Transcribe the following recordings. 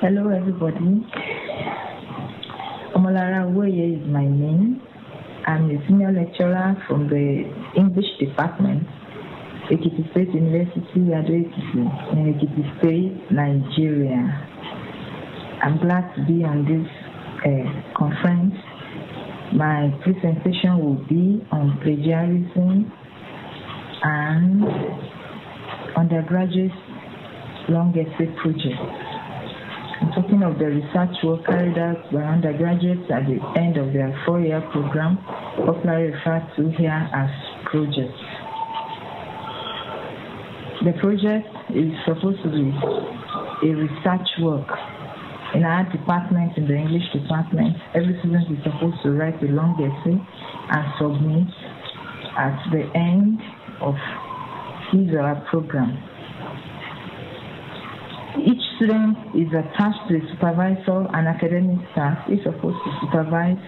Hello, everybody. Omolara Woye is my name. I'm a senior lecturer from the English department, Ekiti State University, Ado-Ekiti, in Ekiti State, Nigeria. I'm glad to be on this conference. My presentation will be on plagiarism and undergraduate long essay project. I'm talking of the research work carried out by undergraduates at the end of their 4-year program, popularly referred to here as projects. The project is supposed to be a research work. In our department, in the English department, every student is supposed to write a long essay and submit at the end of his or her program. Each student is attached to a supervisor and academic staff. Is supposed to supervise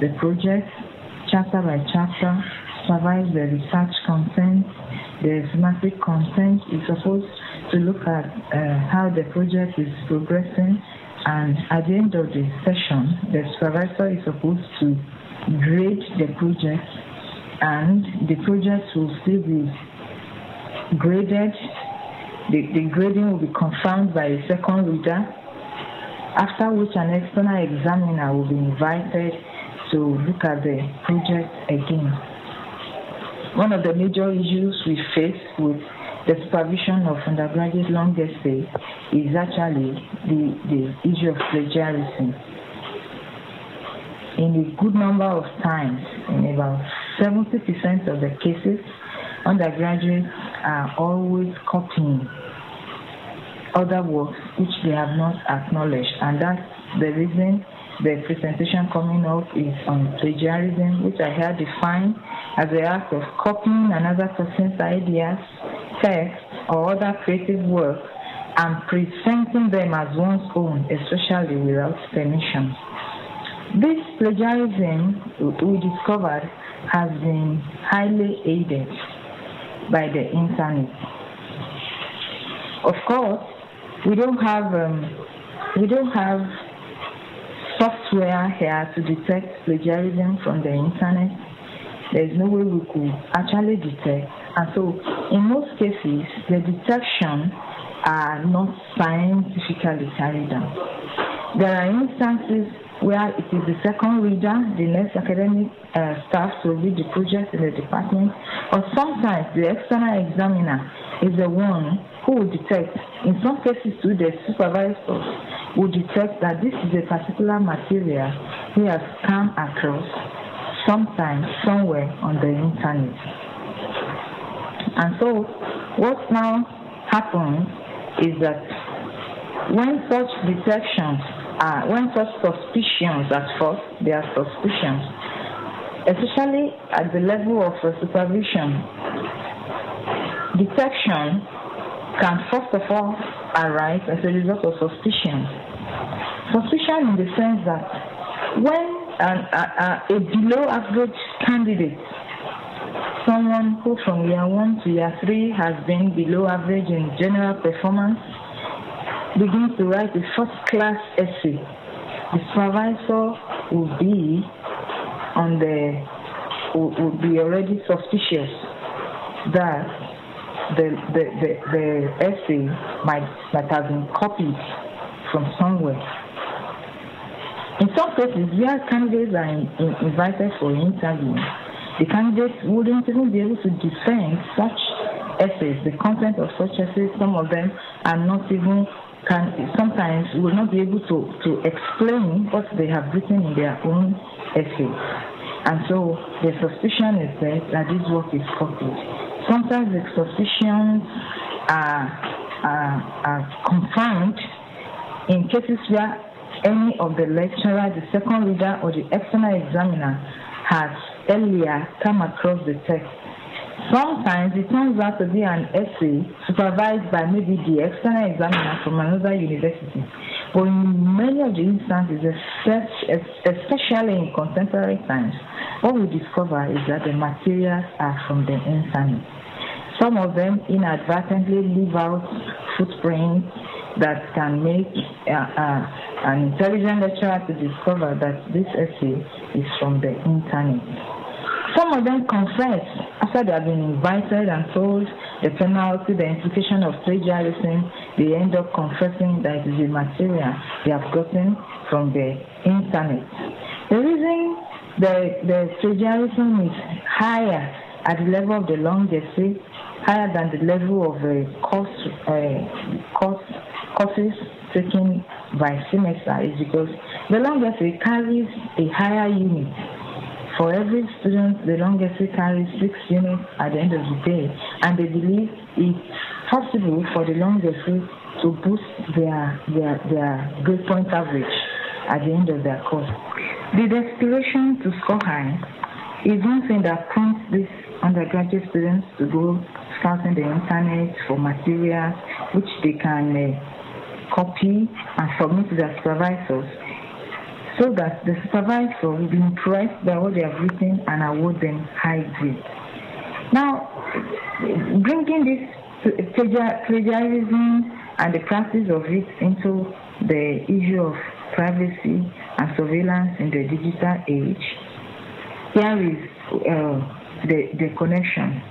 the project chapter by chapter, supervise the research content, the thematic content. Is supposed to look at how the project is progressing, and at the end of the session, the supervisor is supposed to grade the project, and the project will still be graded. The grading will be confirmed by a second reader, after which an external examiner will be invited to look at the project again. One of the major issues we face with the supervision of undergraduate long essay is actually the issue of plagiarism. In a good number of times, in about 70% of the cases, undergraduates are always copying other works which they have not acknowledged, and that's the reason the presentation coming up is on plagiarism, which I have defined as the act of copying another person's ideas, text, or other creative work and presenting them as one's own, especially without permission. This plagiarism, we discovered, has been highly aided by the internet. Of course, we don't have software here to detect plagiarism from the internet. There is no way we could actually detect, and so in most cases, the detection are not scientifically carried out. There are instances where it is the second reader, the next academic staff to read the project in the department, or sometimes the external examiner is the one who will detect. In some cases too, the supervisor will detect that this is a particular material he has come across sometimes somewhere on the internet. And so what now happens is that when such detections when such suspicions, at first, they are suspicions, especially at the level of supervision, detection can first of all arise as a result of suspicion. Suspicion in the sense that when a below average candidate, someone who from year 1 to year 3 has been below average in general performance, begins to write a first-class essay, the supervisor will be already suspicious that the essay might have been copied from somewhere. In some cases, where candidates are invited for an interview, the candidates wouldn't even be able to defend such essays, the content of such essays. Some of them are not even sometimes will not be able to explain what they have written in their own essays. And so the suspicion is that this work is copied. Sometimes the suspicions are confirmed in cases where any of the lecturer, the second reader, or the external examiner has earlier come across the text. Sometimes it turns out to be an essay supervised by maybe the external examiner from another university. But in many of the instances, especially in contemporary times, what we discover is that the materials are from the internet. Some of them inadvertently leave out footprints. that can make an intelligent lecturer to discover that this essay is from the internet. Some of them confess after they have been invited and told the penalty, the implication of plagiarism. They end up confessing that it is a material they have gotten from the internet. The reason the plagiarism is higher at the level of the long essay, higher than the level of courses taken by semester, is because the long essay carries a higher unit. For every student, the long essay carries 6 units at the end of the day, and they believe it's possible for the long essay to boost their grade point average at the end of their course. The desperation to score high is one thing that prompts these undergraduate students to go scouting the internet for materials which they can copy and submit to their supervisors, so that the supervisor will be impressed by what they have written and award them high grades. Now, bringing this plagiarism and the practice of it into the issue of privacy and surveillance in the digital age, here is the connection.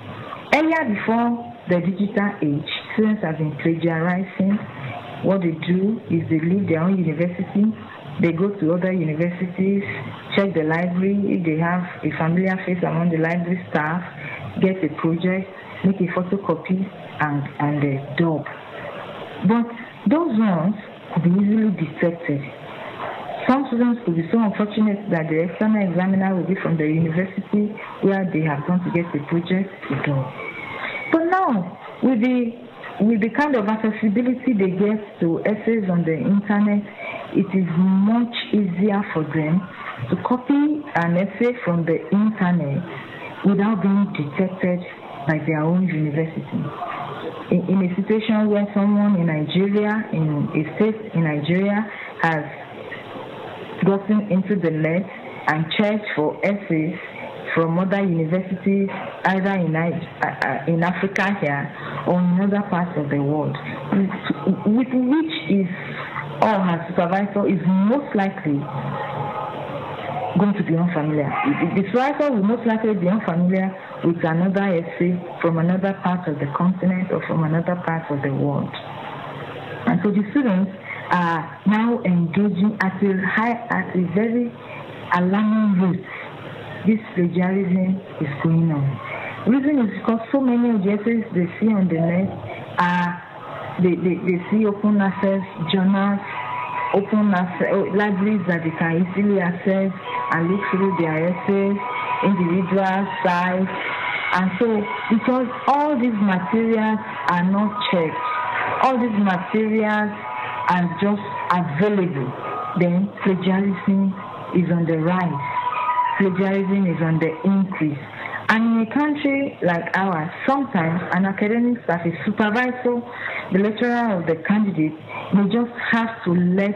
Earlier, before the digital age, students have been plagiarizing. What they do is they leave their own university, they go to other universities, check the library. If they have a familiar face among the library staff, get a project, make a photocopy, and dub. But those ones could be easily detected. Some students could be so unfortunate that the external examiner will be from the university where they have gone to get a project to do. But now, with the kind of accessibility they get to essays on the internet, it is much easier for them to copy an essay from the internet without being detected by their own university. In a situation where someone in Nigeria, in a state in Nigeria, has gotten into the net and checked for essays from other universities, either in Africa here or in other parts of the world, with which is or her supervisor is most likely going to be unfamiliar. The supervisor will most likely be unfamiliar with another essay from another part of the continent or from another part of the world. And so the students are now engaging at a very alarming rate. This plagiarism is going on. The reason is because so many of the essays they see on the net are they see open access journals, open access libraries that they can easily access and look through their essays, individual sites. And so because all these materials are not checked, all these materials are just available, then plagiarism is on the rise. Plagiarism is on the increase. And in a country like ours, sometimes an academic staff, a supervisor, the lecturer or the candidate may just have to let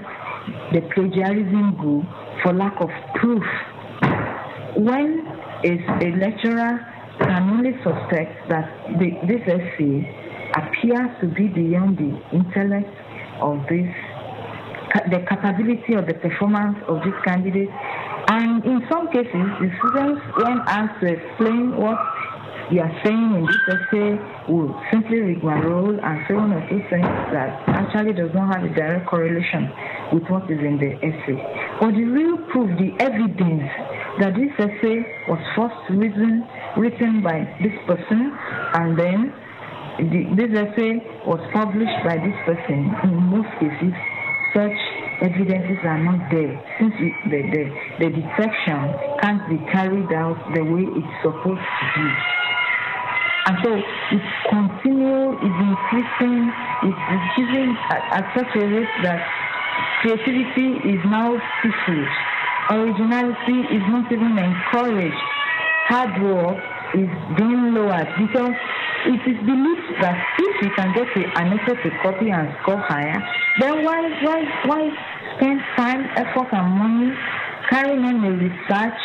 the plagiarism go for lack of proof. When a lecturer can only suspect that this essay appears to be beyond the intellect of the capability or the performance of this candidate. And in some cases, the students, when asked to explain what you are saying in this essay, will simply rigmarole and say one or two things that actually does not have a direct correlation with what is in the essay. But the real proof, the evidence that this essay was first written by this person, and then this essay was published by this person, in most cases, such evidences are not there, since the detection can't be carried out the way it's supposed to be. And so it continues, it's increasing, it's increasing at such a rate that creativity is now stifled. Originality is not even encouraged. Hard work is being lowered because it is believed that if you can get an essay to copy and score higher, then why spend time, effort, and money carrying on a research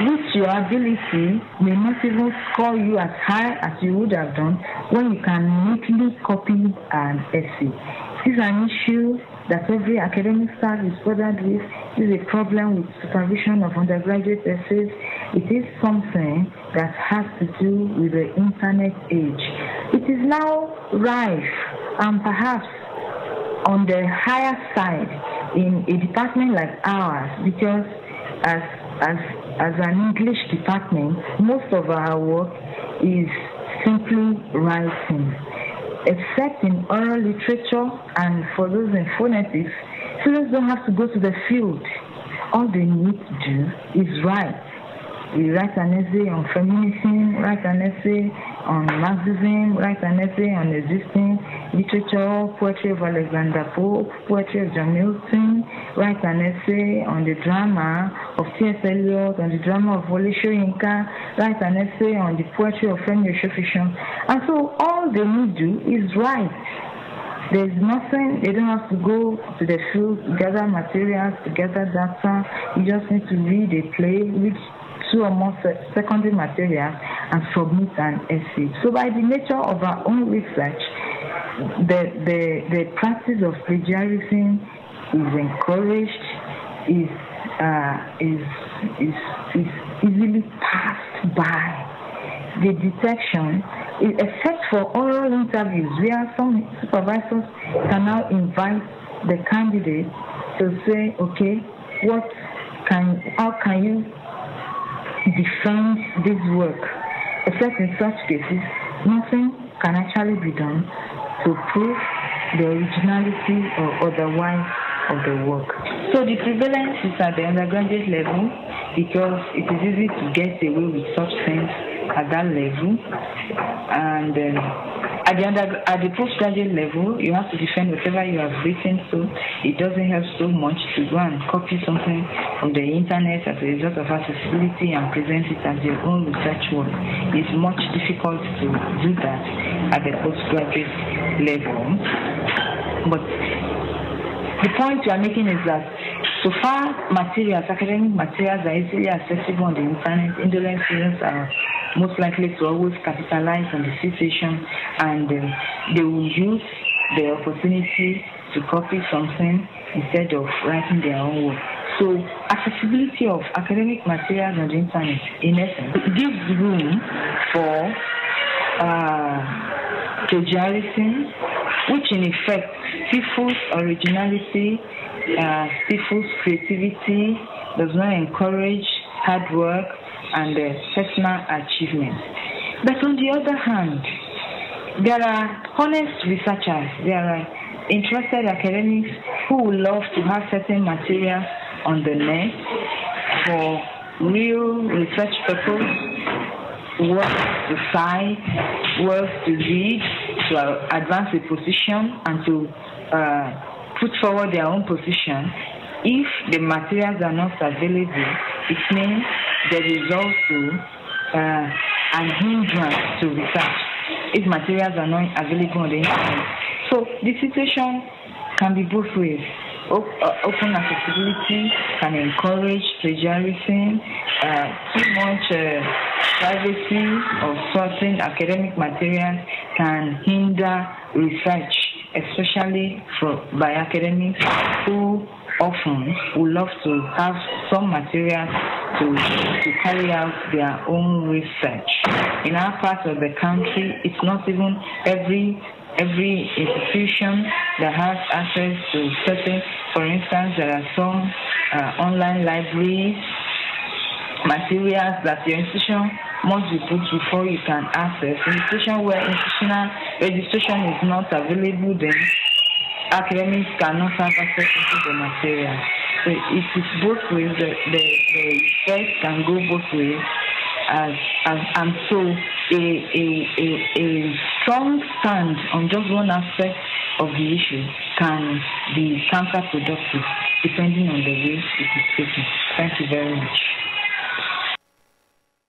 which your ability may not even score you as high as you would have done when you can neatly copy an essay? This is an issue that every academic staff is bothered with. This is a problem with supervision of undergraduate essays. It is something that has to do with the internet age. It is now rife and perhaps on the higher side in a department like ours, because as an English department, most of our work is simply writing. Except in oral literature and for those in phonetics, students don't have to go to the field. All they need to do is write. We write an essay on feminism, write an essay on Marxism, write an essay on existing literature, poetry of Alexander Pope, poetry of John Milton, write an essay on the drama of T.S. Eliot, on the drama of Wole Soyinka, write an essay on the poetry of Femi Osofisho. And so all they need to do is write. There's nothing, they don't have to go to the field to gather materials, to gather data. You just need to read a play, read 2 or more secondary materials, and submit an essay. So by the nature of our own research, the practice of plagiarism is encouraged, is easily passed by. The detection, except for oral interviews, where some supervisors can now invite the candidate to say, okay, how can you defend this work? Except in such cases, nothing can actually be done to prove the originality or otherwise of the work. So the prevalence is at the undergraduate level because it is easy to get away with such things at that level, and at the postgraduate level, you have to defend whatever you have written, so it doesn't help so much to go and copy something from the internet as a result of accessibility and present it as your own research work. It's much difficult to do that at the postgraduate level. But the point you are making is that so far academic materials are easily accessible on the internet. Indolent students are most likely to always capitalize on the situation, and they will use the opportunity to copy something instead of writing their own work. So accessibility of academic materials on the internet, in essence, gives room for plagiarism, which in effect stifles originality, stifles creativity, does not encourage hard work and personal achievement. But on the other hand, there are honest researchers, there are interested academics who would love to have certain materials on the net for real research purpose, work to cite, work to read, to advance a position and to put forward their own position. If the materials are not available, it means there is also an hindrance to research if materials are not available on the internet. So the situation can be both ways. Open accessibility can encourage plagiarism. Too much privacy of certain academic materials can hinder research, especially by academics who often would love to have some material to carry out their own research. In our part of the country, it's not even every institution that has access to certain. For instance, there are some online libraries, materials that your institution must be put before you can access. In a situation where institutional registration is not available, then academics cannot have access to the material. So it is both ways. The research can go both ways, and so a strong stand on just one aspect of the issue can be counterproductive depending on the way it is taken. Thank you very much.